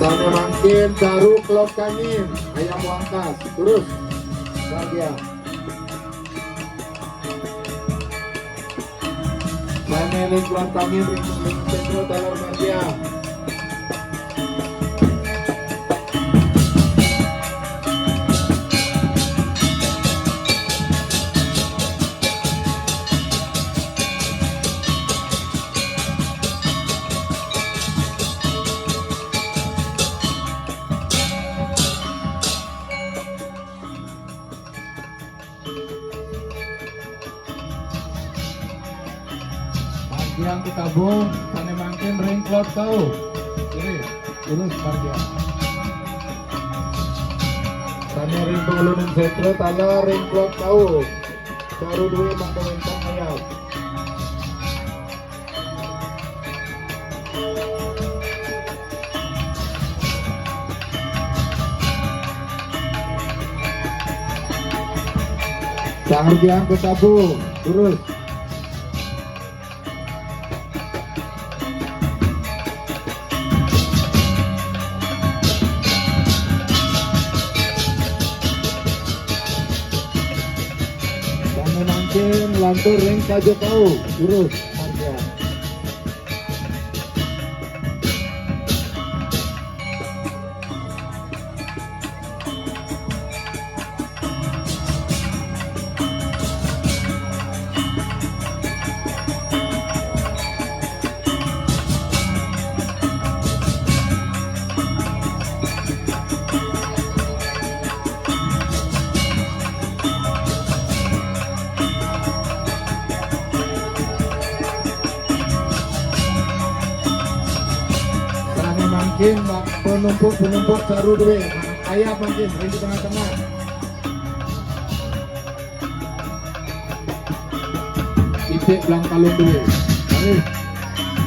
Sana makin baru klub kanin ayam wangkas terus bahagia. Sana ring klub kanin ring sentro talor bahagia. Yang kita bung, sana makin ring cloud tahu, ini terus bahagia. Sana ring pengelunan sentro tala ring cloud tahu, baru dua mengkomentar ayam. Sangat yang kita bung, terus. Lantur ring saja tahu urus harga. Makin penumpuk baru dua ayah makin ring di tengah-tengah. Titik belang kalung dua baris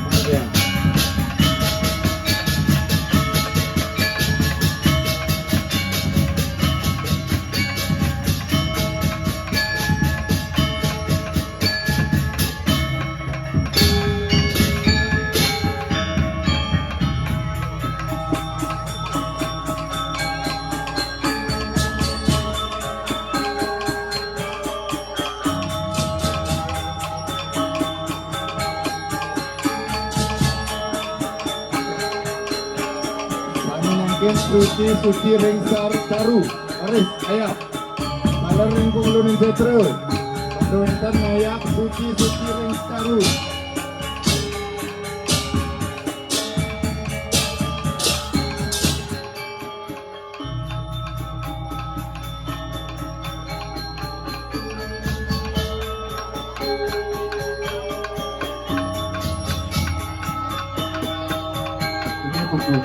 bahagia. Suci ring taru aris ayah malah ring pengelunin setro panduentan ayah suci ring taru. Ini buku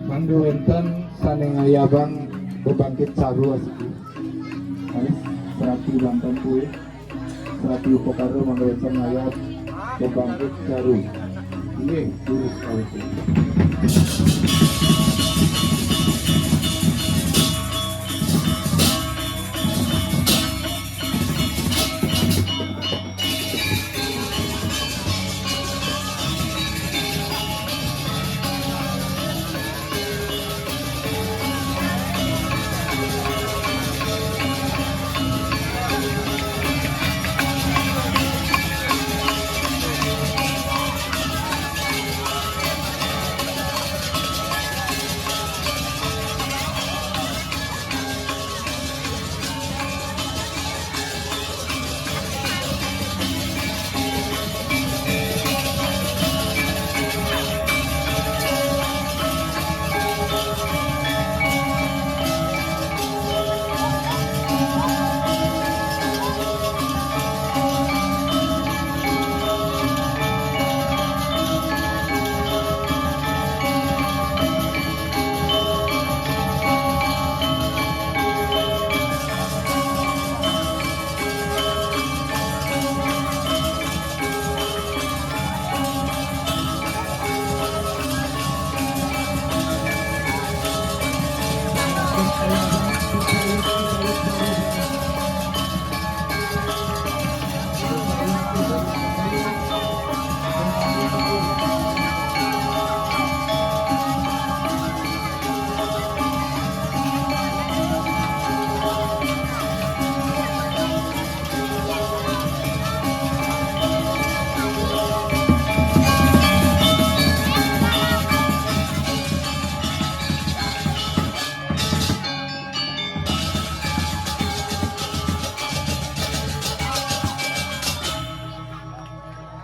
Mandu enten sanengayabang bebangkit saru asiki. Anis serati Banten kue, serati Upokaro mandu enten ngayab bebangkit saru. Ini jurus kau itu.